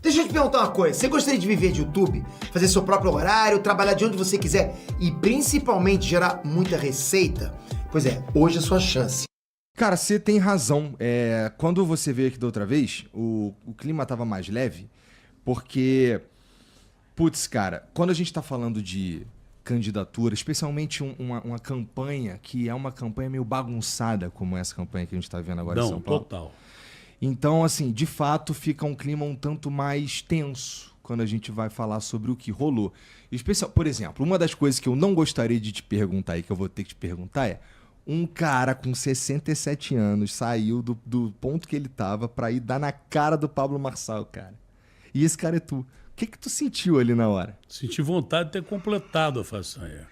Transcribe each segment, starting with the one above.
Deixa eu te perguntar uma coisa. Você gostaria de viver de YouTube? Fazer seu próprio horário, trabalhar de onde você quiser e principalmente gerar muita receita? Pois é, hoje é a sua chance. Cara, você tem razão. Quando você veio aqui da outra vez, o clima tava mais leve, porque, putz, cara, quando a gente tá falando de candidatura, especialmente uma campanha que é uma campanha meio bagunçada, como essa campanha que a gente tá vendo agora em São Paulo. Total. Então, assim, de fato, fica um clima um tanto mais tenso quando a gente vai falar sobre o que rolou. Por exemplo, uma das coisas que eu não gostaria de te perguntar e que eu vou ter que te perguntar é: um cara com 67 anos saiu do ponto que ele tava pra ir dar na cara do Pablo Marçal, cara. E esse cara é tu. O que tu sentiu ali na hora? Senti vontade de ter completado a façanha.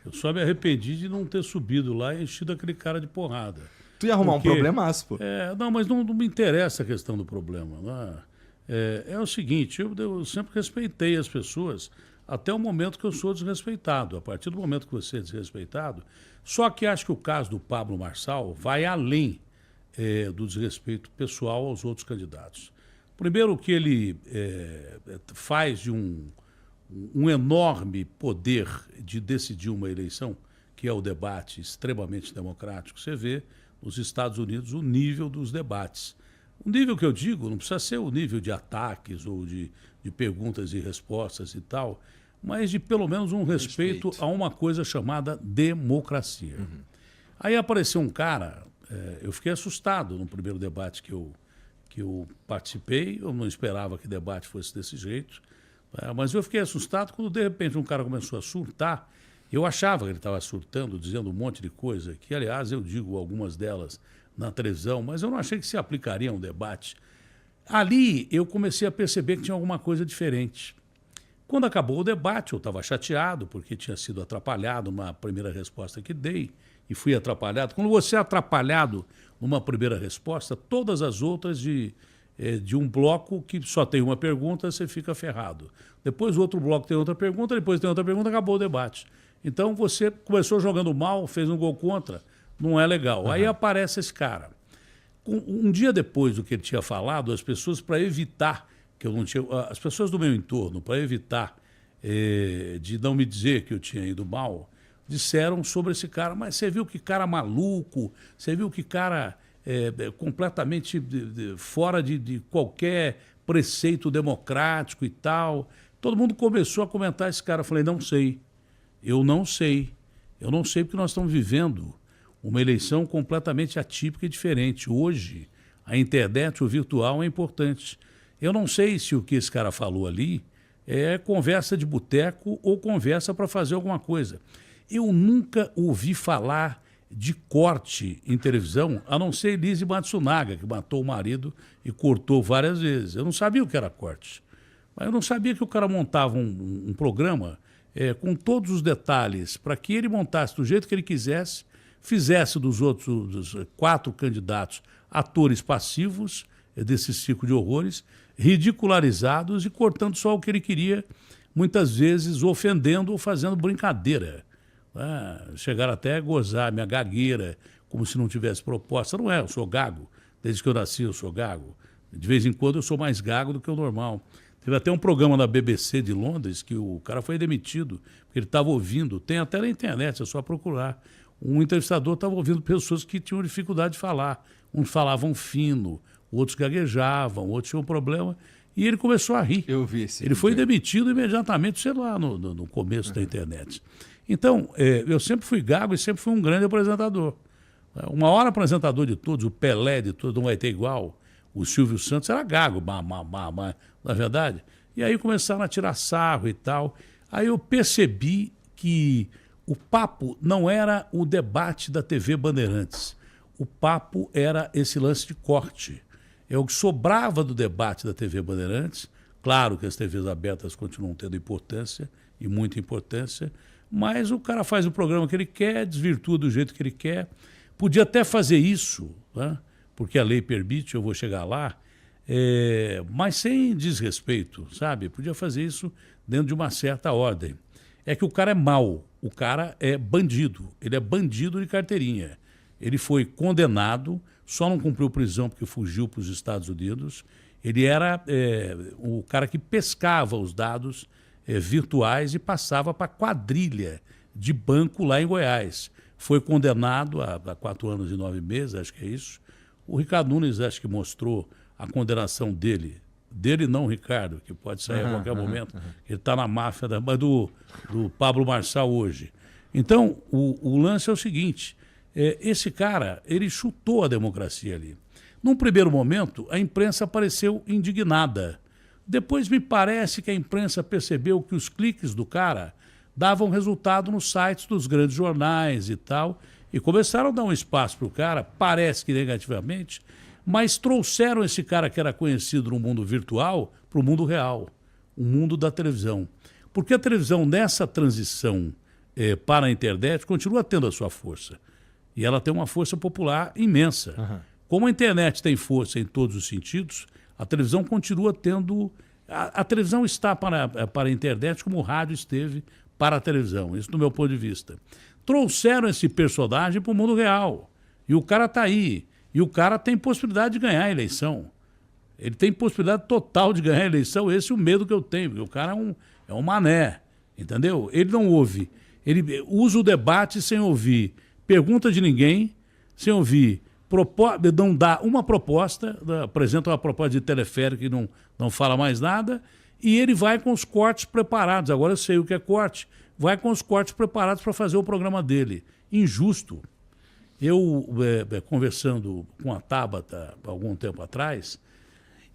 Eu só me arrependi de não ter subido lá e enchido aquele cara de porrada. Tu ia arrumar um problemaço, pô. Não, mas não me interessa a questão do problema. Né? É o seguinte, eu sempre respeitei as pessoas até o momento que eu sou desrespeitado. A partir do momento que você é desrespeitado, só que acho que o caso do Pablo Marçal vai além do desrespeito pessoal aos outros candidatos. Primeiro, o que ele faz de um enorme poder de decidir uma eleição, que é o debate extremamente democrático. Você vê nos Estados Unidos o nível dos debates. O nível que eu digo não precisa ser o nível de ataques ou de perguntas e respostas e tal, mas de pelo menos um respeito a uma coisa chamada democracia. Uhum. Aí apareceu um cara, eu fiquei assustado no primeiro debate que eu participei, eu não esperava que o debate fosse desse jeito, mas eu fiquei assustado quando de repente um cara começou a surtar. Eu achava que ele estava surtando, dizendo um monte de coisa, que, aliás, eu digo algumas delas na televisão, mas eu não achei que se aplicaria a um debate. Ali, eu comecei a perceber que tinha alguma coisa diferente. Quando acabou o debate, eu estava chateado, porque tinha sido atrapalhado numa primeira resposta que dei, e fui atrapalhado. Quando você é atrapalhado numa primeira resposta, todas as outras de um bloco que só tem uma pergunta, você fica ferrado. Depois o outro bloco tem outra pergunta, depois tem outra pergunta, acabou o debate. Então você começou jogando mal, fez um gol contra, não é legal. Uhum. Aí aparece esse cara. Um dia depois do que ele tinha falado, as pessoas, para evitar que eu não tinha... As pessoas do meu entorno, para evitar de não me dizer que eu tinha ido mal, disseram sobre esse cara: mas você viu que cara maluco, você viu que cara completamente fora de qualquer preceito democrático e tal. Todo mundo começou a comentar esse cara. Eu falei: não sei. Eu não sei porque nós estamos vivendo uma eleição completamente atípica e diferente. Hoje, a internet, o virtual é importante. Eu não sei se o que esse cara falou ali é conversa de boteco ou conversa para fazer alguma coisa. Eu nunca ouvi falar de corte em televisão, a não ser Elise Matsunaga, que matou o marido e cortou várias vezes. Eu não sabia o que era corte. Mas eu não sabia que o cara montava um programa com todos os detalhes, para que ele montasse do jeito que ele quisesse, fizesse dos 4 candidatos atores passivos desse ciclo de horrores, ridicularizados e cortando só o que ele queria, muitas vezes ofendendo ou fazendo brincadeira. Chegaram até a gozar minha gagueira, como se não tivesse proposta. Não é, eu sou gago. Desde que eu nasci eu sou gago. De vez em quando eu sou mais gago do que o normal. Teve até um programa na BBC de Londres que o cara foi demitido, porque ele estava ouvindo, tem até na internet, é só procurar. Um entrevistador estava ouvindo pessoas que tinham dificuldade de falar. Uns falavam fino, outros gaguejavam, outros tinham problema, e ele começou a rir. Eu vi esse Ele foi demitido imediatamente, sei lá, no começo da internet. Então, eu sempre fui gago e sempre fui um grande apresentador. O maior apresentador de todos, o Pelé de todos, não vai ter igual. O Silvio Santos era gago, na verdade. E aí começaram a tirar sarro e tal. Aí eu percebi que o papo não era o debate da TV Bandeirantes. O papo era esse lance de corte. É o que sobrava do debate da TV Bandeirantes. Claro que as TVs abertas continuam tendo importância, e muita importância, mas o cara faz o programa que ele quer, desvirtua do jeito que ele quer. Podia até fazer isso, né? Porque a lei permite, eu vou chegar lá, mas sem desrespeito, sabe? Podia fazer isso dentro de uma certa ordem. É que o cara é mau, o cara é bandido, ele é bandido de carteirinha. Ele foi condenado, só não cumpriu prisão porque fugiu para os Estados Unidos, Ele era o cara que pescava os dados virtuais e passava para quadrilha de banco lá em Goiás. Foi condenado a 4 anos e 9 meses, acho que é isso. O Ricardo Nunes acho que mostrou a condenação dele. Dele não, Ricardo, que pode sair a qualquer momento. Ele está na máfia mas do Pablo Marçal hoje. Então, o lance é o seguinte, esse cara, ele chutou a democracia ali. Num primeiro momento, a imprensa apareceu indignada. Depois me parece que a imprensa percebeu que os cliques do cara davam resultado nos sites dos grandes jornais e tal, e começaram a dar um espaço para o cara, parece que negativamente, mas trouxeram esse cara que era conhecido no mundo virtual para o mundo real, o mundo da televisão. Porque a televisão, nessa transição para a internet, continua tendo a sua força. E ela tem uma força popular imensa. Uhum. Como a internet tem força em todos os sentidos, a televisão continua tendo... A televisão está para a internet como o rádio esteve para a televisão, isso do meu ponto de vista. Trouxeram esse personagem para o mundo real. E o cara está aí. E o cara tem possibilidade de ganhar a eleição. Ele tem possibilidade total de ganhar a eleição. Esse é o medo que eu tenho, porque o cara é um mané, entendeu? Ele não ouve. Ele usa o debate sem ouvir pergunta de ninguém, sem ouvir, não dá uma proposta, apresenta uma proposta de teleférico que não fala mais nada, e ele vai com os cortes preparados. Agora eu sei o que é corte. Vai com os cortes preparados para fazer o programa dele. Injusto. Eu, conversando com a Tabata algum tempo atrás,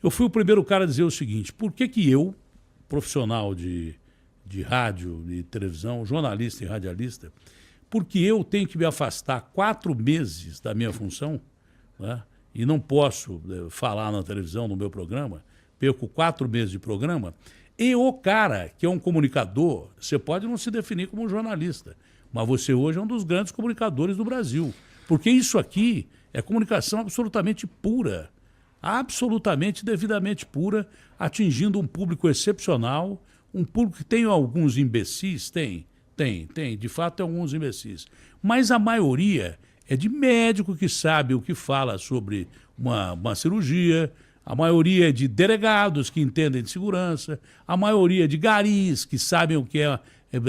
eu fui o primeiro cara a dizer o seguinte: por que eu, profissional de rádio e televisão, jornalista e radialista, porque eu tenho que me afastar 4 meses da minha função, né, e não posso falar na televisão, no meu programa, perco 4 meses de programa, e o cara que é um comunicador, você pode não se definir como um jornalista, mas você hoje é um dos grandes comunicadores do Brasil. Porque isso aqui é comunicação absolutamente pura, absolutamente, devidamente pura, atingindo um público excepcional, um público que tem alguns imbecis, tem, de fato tem alguns imbecis. Mas a maioria é de médico que sabe o que fala sobre uma cirurgia, a maioria é de delegados que entendem de segurança, a maioria é de garis que sabem o que é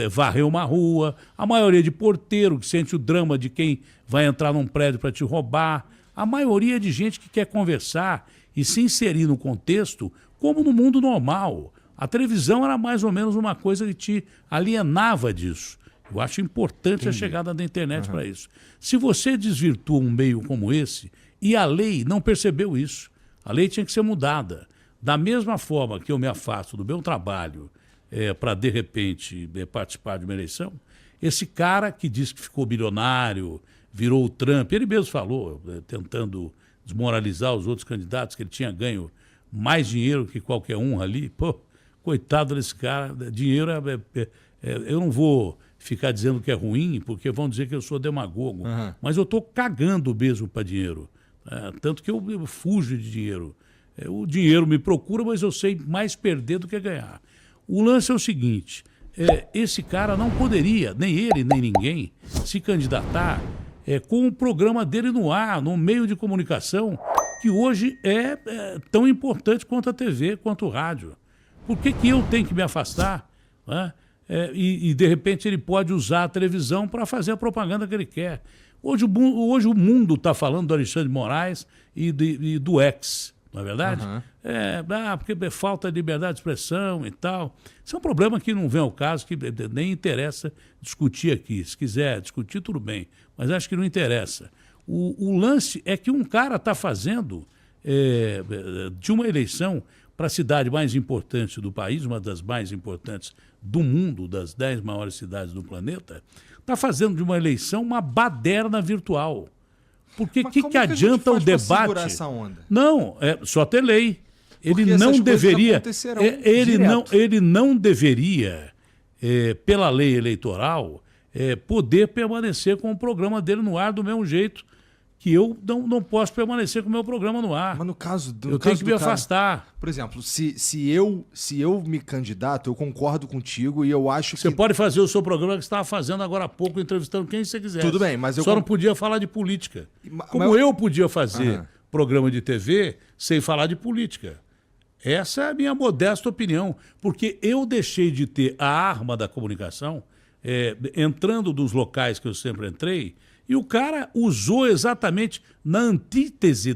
varrer uma rua, a maioria de porteiro que sente o drama de quem vai entrar num prédio para te roubar, a maioria de gente que quer conversar e se inserir no contexto como no mundo normal. A televisão era mais ou menos uma coisa que te alienava disso. Eu acho importante a chegada da internet para isso. Se você desvirtua um meio como esse, e a lei não percebeu isso, a lei tinha que ser mudada. Da mesma forma que eu me afasto do meu trabalho para, de repente, participar de uma eleição, esse cara que diz que ficou bilionário, virou o Trump, ele mesmo falou, tentando desmoralizar os outros candidatos, que ele tinha ganho mais dinheiro que qualquer um ali. Pô, coitado desse cara, dinheiro eu não vou ficar dizendo que é ruim, porque vão dizer que eu sou demagogo, mas eu estou cagando mesmo para dinheiro. Tanto que eu fujo de dinheiro. O dinheiro me procura, mas eu sei mais perder do que ganhar. O lance é o seguinte, esse cara não poderia, nem ele, nem ninguém, se candidatar com o programa dele no ar, no meio de comunicação, que hoje é tão importante quanto a TV, quanto o rádio. Por que eu tenho que me afastar? Né? E, de repente, ele pode usar a televisão para fazer a propaganda que ele quer. Hoje o mundo está falando do Alexandre de Moraes e do ex, não é verdade? Porque falta de liberdade de expressão e tal. Isso é um problema que não vem ao caso, que nem interessa discutir aqui. Se quiser discutir, tudo bem, mas acho que não interessa. O lance é que um cara está fazendo de uma eleição para a cidade mais importante do país, uma das mais importantes do mundo, das 10 maiores cidades do planeta, está fazendo de uma eleição uma baderna virtual. Porque que adianta o debate? Essa onda? Não, só ter lei. Ele não deveria. Ele não deveria, pela lei eleitoral, poder permanecer com o programa dele no ar do mesmo jeito que eu não posso permanecer com o meu programa no ar. Mas no caso do eu tenho que me afastar. Por exemplo, se eu me candidato, eu concordo contigo e eu acho que... Você pode fazer o seu programa que você estava fazendo agora há pouco, entrevistando quem você quiser. Tudo bem, mas eu... Só não podia falar de política. Como eu podia fazer programa de TV sem falar de política. Essa é a minha modesta opinião, porque eu deixei de ter a arma da comunicação, entrando dos locais que eu sempre entrei, e o cara usou exatamente na antítese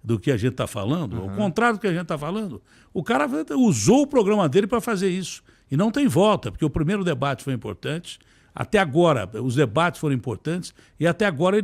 do que a gente está falando, ao contrário do que a gente está falando. O cara usou o programa dele para fazer isso. E não tem volta, porque o primeiro debate foi importante, até agora os debates foram importantes, e até agora,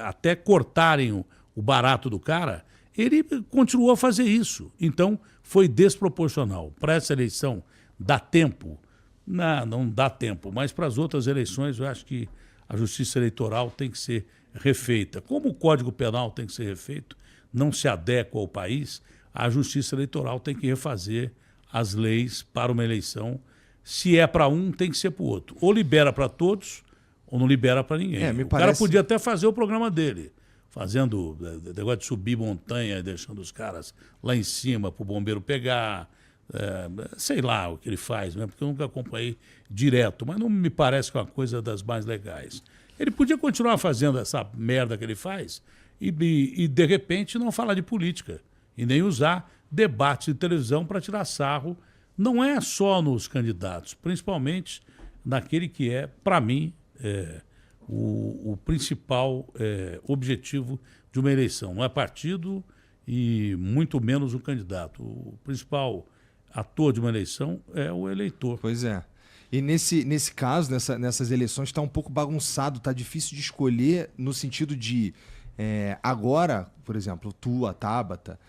até cortarem o barato do cara, ele continuou a fazer isso. Então, foi desproporcional. Para essa eleição, dá tempo? Não dá tempo, mas para as outras eleições eu acho que a justiça eleitoral tem que ser refeita. Como o Código Penal tem que ser refeito, não se adequa ao país, a justiça eleitoral tem que refazer as leis para uma eleição. Se é para um, tem que ser para o outro. Ou libera para todos, ou não libera para ninguém. O cara podia até fazer o programa dele, fazendo negócio de subir montanha e deixando os caras lá em cima para o bombeiro pegar. Sei lá o que ele faz, né? Porque eu nunca acompanhei direto, mas não me parece que é uma coisa das mais legais. Ele podia continuar fazendo essa merda que ele faz e de repente, não falar de política e nem usar debates de televisão para tirar sarro. Não é só nos candidatos, principalmente naquele que é, para mim, o principal objetivo de uma eleição. Não é partido e muito menos o candidato. O principal ator de uma eleição é o eleitor. Pois é. E nesse caso, nessas eleições, está um pouco bagunçado, está difícil de escolher no sentido de agora, por exemplo, tu, a Tabata,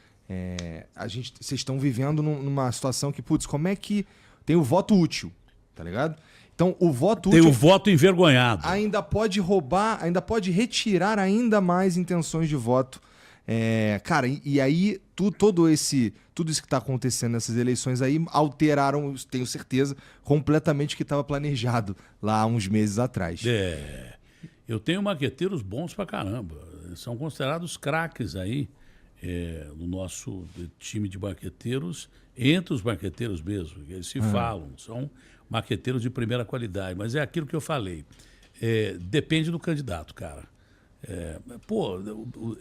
vocês estão vivendo numa situação que, putz, como é que tem o voto útil, tá ligado? Então, o voto útil... Tem o voto envergonhado. Ainda pode roubar, ainda pode retirar ainda mais intenções de voto. Cara, e aí tudo isso que está acontecendo nessas eleições aí alteraram, tenho certeza, completamente o que estava planejado lá há uns meses atrás. Eu tenho maqueteiros bons pra caramba. São considerados craques aí no nosso time de maqueteiros, entre os maqueteiros mesmo, eles se falam, são maqueteiros de primeira qualidade, mas é aquilo que eu falei, depende do candidato, cara.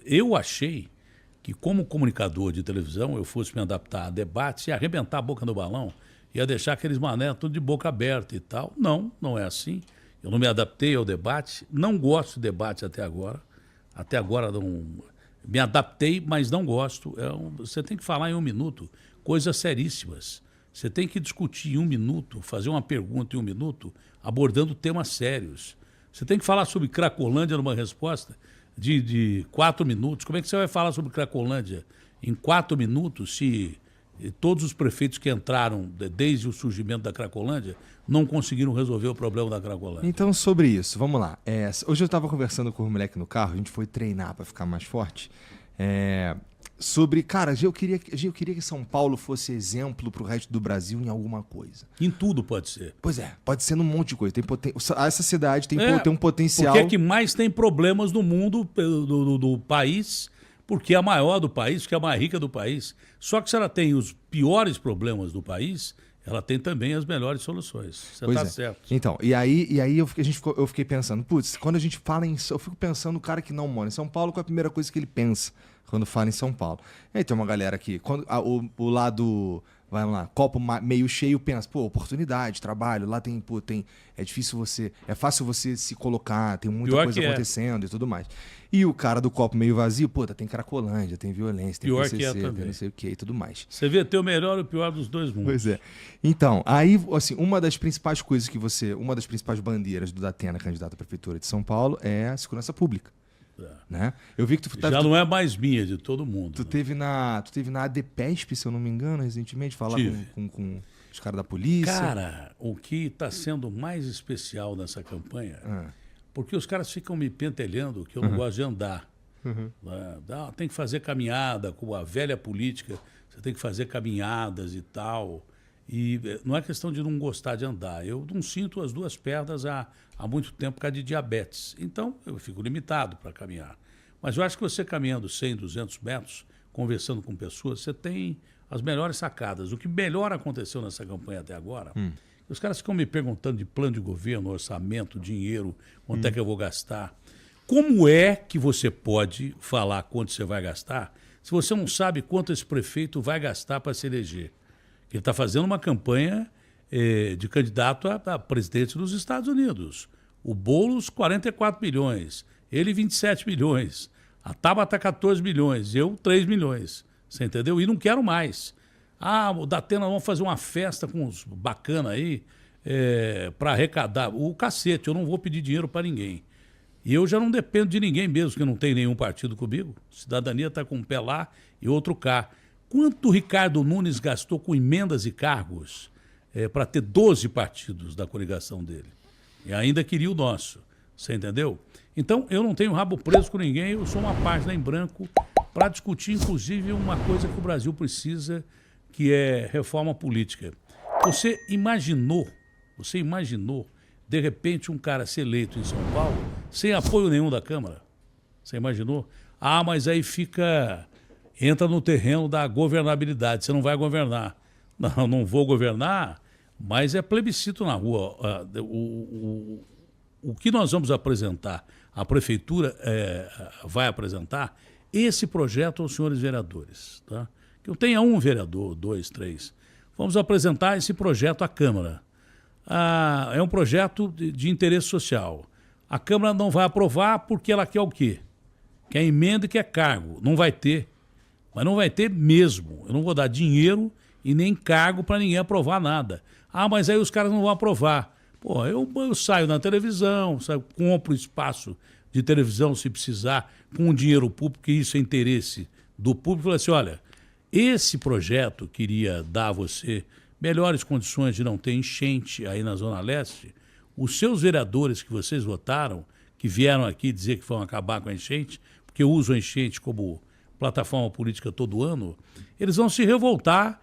Eu achei que como comunicador de televisão eu fosse me adaptar a debates e arrebentar a boca no balão, ia deixar aqueles mané tudo de boca aberta e tal. Não é assim. Eu não me adaptei ao debate, não gosto de debate até agora. Até agora não me adaptei, mas não gosto. Você tem que falar em 1 minuto coisas seríssimas. Você tem que discutir em 1 minuto, fazer uma pergunta em 1 minuto, abordando temas sérios. Você tem que falar sobre Cracolândia numa resposta de 4 minutos. Como é que você vai falar sobre Cracolândia em 4 minutos se todos os prefeitos que entraram desde o surgimento da Cracolândia não conseguiram resolver o problema da Cracolândia? Então, sobre isso, vamos lá. Hoje eu estava conversando com o moleque no carro, a gente foi treinar para ficar mais forte. Sobre, cara, eu queria que São Paulo fosse exemplo pro resto do Brasil em alguma coisa. Em tudo pode ser. Pois pode ser num monte de coisa. Essa cidade tem um potencial. Porque é que mais tem problemas no mundo do país, porque é a maior do país, porque é a mais rica do país. Só que se ela tem os piores problemas do país, ela tem também as melhores soluções. Você está certo. Então, e aí eu fiquei pensando, putz, quando a gente fala eu fico pensando no cara que não mora em São Paulo, qual é a primeira coisa que ele pensa quando fala em São Paulo? E aí tem uma galera que, o lado, vai lá, copo meio cheio, pensa, oportunidade, trabalho, lá tem, é difícil é fácil você se colocar, tem muita coisa acontecendo e tudo mais. E o cara do copo meio vazio, tem Cracolândia, tem violência, tem PCC, tem não sei o que e tudo mais. Você vê ter o melhor e o pior dos dois mundos. Pois é. Então, aí, assim, uma das principais bandeiras do Datena, candidato à prefeitura de São Paulo, é a segurança pública. Né? Eu vi que já não é mais minha, de todo mundo. Tu teve na ADPESP, se eu não me engano, recentemente, falar com os caras da polícia. Cara, o que está sendo mais especial nessa campanha, porque os caras ficam me pentelhando que eu não gosto de andar. Tem que fazer caminhada, com a velha política, você tem que fazer caminhadas e tal. E não é questão de não gostar de andar. Eu não sinto as 2 pernas há muito tempo por causa de diabetes. Então, eu fico limitado para caminhar. Mas eu acho que você caminhando 100, 200 metros, conversando com pessoas, você tem as melhores sacadas. O que melhor aconteceu nessa campanha até agora, os caras ficam me perguntando de plano de governo, orçamento, dinheiro, quanto é que eu vou gastar. Como é que você pode falar quanto você vai gastar se você não sabe quanto esse prefeito vai gastar para se eleger. Ele está fazendo uma campanha de candidato a presidente dos Estados Unidos. O Boulos, 44 milhões. Ele, 27 milhões. A Tabata, 14 milhões. Eu, 3 milhões. Você entendeu? E não quero mais. O Datena, vamos fazer uma festa com uns bacana aí para arrecadar. O cacete, eu não vou pedir dinheiro para ninguém. E eu já não dependo de ninguém mesmo, que não tem nenhum partido comigo. Cidadania está com um pé lá e outro cá. Quanto o Ricardo Nunes gastou com emendas e cargos para ter 12 partidos da coligação dele? E ainda queria o nosso. Você entendeu? Então, eu não tenho rabo preso com ninguém, eu sou uma página em branco para discutir, inclusive, uma coisa que o Brasil precisa, que é reforma política. Você imaginou, de repente, um cara ser eleito em São Paulo sem apoio nenhum da Câmara? Você imaginou? Mas aí entra no terreno da governabilidade, você não vai governar. Não vou governar, mas é plebiscito na rua. O que nós vamos apresentar, a Prefeitura vai apresentar, esse projeto aos senhores vereadores. Tá? Que eu tenha um vereador, 2, 3. Vamos apresentar esse projeto à Câmara. É um projeto de interesse social. A Câmara não vai aprovar porque ela quer o quê? Quer emenda e quer cargo. Não vai ter. Mas não vai ter mesmo. Eu não vou dar dinheiro e nem cargo para ninguém aprovar nada. Mas aí os caras não vão aprovar. Pô, eu saio na televisão, compro espaço de televisão se precisar, com dinheiro público, que isso é interesse do público. Falo assim, olha, esse projeto queria dar a você melhores condições de não ter enchente aí na Zona Leste. Os seus vereadores que vocês votaram, que vieram aqui dizer que vão acabar com a enchente, porque usam a enchente como plataforma política todo ano, eles vão se revoltar,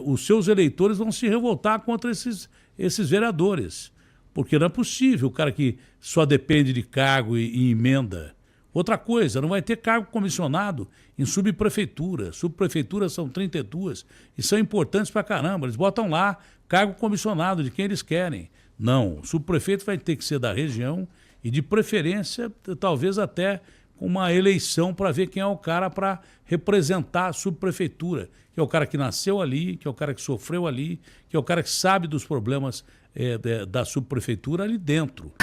os seus eleitores vão se revoltar contra esses vereadores. Porque não é possível o cara que só depende de cargo e emenda. Outra coisa, não vai ter cargo comissionado em subprefeitura. Subprefeituras são 32 e são importantes pra caramba. Eles botam lá cargo comissionado de quem eles querem. Não, o subprefeito vai ter que ser da região e, de preferência, talvez até uma eleição para ver quem é o cara para representar a subprefeitura, que é o cara que nasceu ali, que é o cara que sofreu ali, que é o cara que sabe dos problemas da subprefeitura ali dentro.